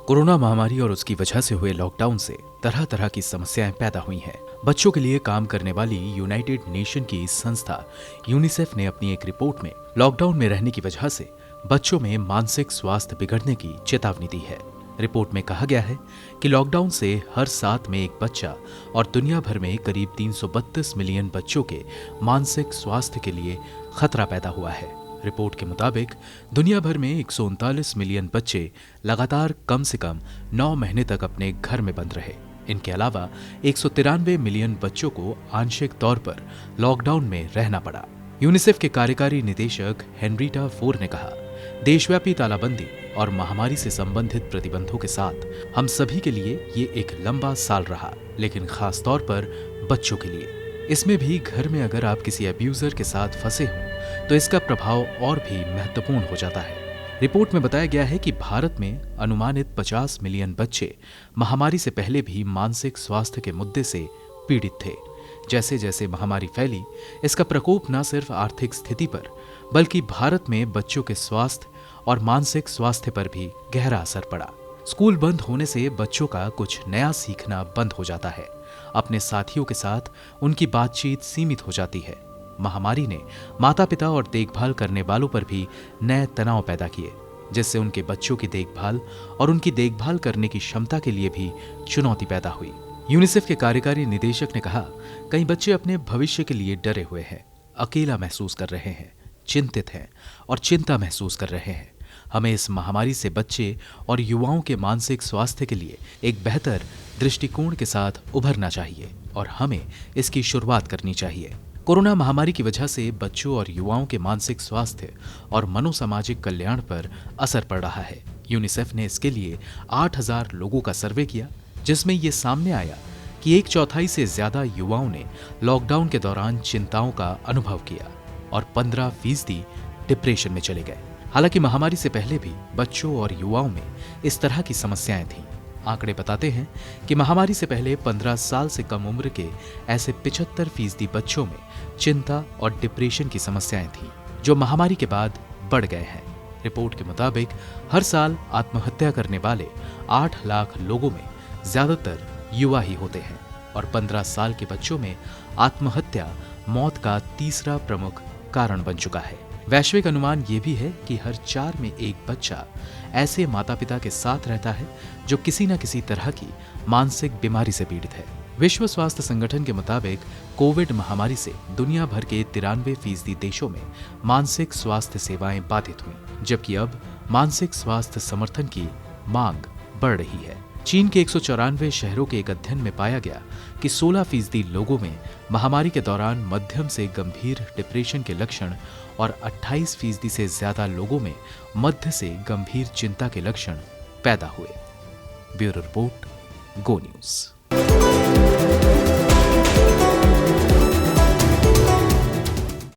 Corona महामारी और उसकी वजह से हुए लॉकडाउन से तरह तरह की समस्याएं पैदा हुई हैं। बच्चों के लिए काम करने वाली यूनाइटेड नेशन की संस्था यूनिसेफ ने अपनी एक रिपोर्ट में लॉकडाउन में रहने की वजह से बच्चों में मानसिक स्वास्थ्य बिगड़ने की चेतावनी दी है। रिपोर्ट में कहा गया है कि लॉकडाउन से हर 7 में एक बच्चा और दुनिया भर में करीब 332 मिलियन बच्चों के मानसिक स्वास्थ्य के लिए खतरा पैदा हुआ है। रिपोर्ट के मुताबिक दुनिया भर में 139 मिलियन बच्चे लगातार कम से कम 9 महीने तक अपने घर में बंद रहे। इनके अलावा 193 मिलियन बच्चों को आंशिक तौर पर लॉकडाउन में रहना पड़ा। यूनिसेफ के कार्यकारी निदेशक हेनरीटा फोर ने कहा, देशव्यापी तालाबंदी और महामारी से संबंधित प्रतिबंधों के साथ हम सभी के लिए ये एक लंबा साल रहा, लेकिन खास तौर पर बच्चों के लिए। इसमें भी घर में अगर आप किसी अब्यूजर के साथ फंसे हों तो इसका प्रभाव और भी महत्वपूर्ण हो जाता है। रिपोर्ट में बताया गया है कि भारत में अनुमानित 50 मिलियन बच्चे महामारी से पहले भी मानसिक स्वास्थ्य के मुद्दे से पीड़ित थे। जैसे जैसे महामारी फैली, इसका प्रकोप न सिर्फ आर्थिक स्थिति पर बल्कि भारत में बच्चों के स्वास्थ्य और मानसिक स्वास्थ्य पर भी गहरा असर पड़ा। स्कूल बंद होने से बच्चों का कुछ नया सीखना बंद हो जाता है। अपने साथियों के साथ उनकी बातचीत सीमित हो जाती है। महामारी ने माता पिता और देखभाल करने वालों पर भी नए तनाव पैदा किए, जिससे उनके बच्चों की देखभाल और उनकी देखभाल करने की क्षमता के लिए भी चुनौती पैदा हुई। यूनिसेफ के कार्यकारी निदेशक ने कहा, कई बच्चे अपने भविष्य के लिए डरे हुए हैं, अकेला महसूस कर रहे हैं, चिंतित हैं और चिंता महसूस कर रहे हैं। हमें इस महामारी से बच्चे और युवाओं के मानसिक स्वास्थ्य के लिए एक बेहतर दृष्टिकोण के साथ उभरना चाहिए और हमें इसकी शुरुआत करनी चाहिए। कोरोना महामारी की वजह से बच्चों और युवाओं के मानसिक स्वास्थ्य और मनोसामाजिक कल्याण पर असर पड़ रहा है। यूनिसेफ ने इसके लिए 8000 लोगों का सर्वे किया, जिसमें ये सामने आया कि 1/4 से ज्यादा युवाओं ने लॉकडाउन के दौरान चिंताओं का अनुभव किया और 15% डिप्रेशन में चले गए। हालांकि महामारी से पहले भी बच्चों और युवाओं में इस तरह की समस्याएं थीं। आंकड़े बताते हैं कि महामारी से पहले 15 साल से कम उम्र के ऐसे 75% बच्चों में चिंता और डिप्रेशन की समस्याएं थीं, जो महामारी के बाद बढ़ गए हैं। रिपोर्ट के मुताबिक हर साल आत्महत्या करने वाले 8 लाख लोगों में ज्यादातर युवा ही होते हैं और 15 साल के बच्चों में आत्महत्या मौत का तीसरा प्रमुख कारण बन चुका है। वैश्विक अनुमान ये भी है कि हर 4 में एक बच्चा ऐसे माता पिता के साथ रहता है जो किसी न किसी तरह की मानसिक बीमारी से पीड़ित है। विश्व स्वास्थ्य संगठन के मुताबिक कोविड महामारी से दुनिया भर के 93% देशों में मानसिक स्वास्थ्य सेवाएं बाधित हुई, जबकि अब मानसिक स्वास्थ्य समर्थन की मांग बढ़ रही है। चीन के 194 शहरों के एक अध्ययन में पाया गया कि 16% लोगों में महामारी के दौरान मध्यम से गंभीर डिप्रेशन के लक्षण और 28% से ज्यादा लोगों में मध्य से गंभीर चिंता के लक्षण पैदा हुए। ब्यूरो रिपोर्ट, गो न्यूज।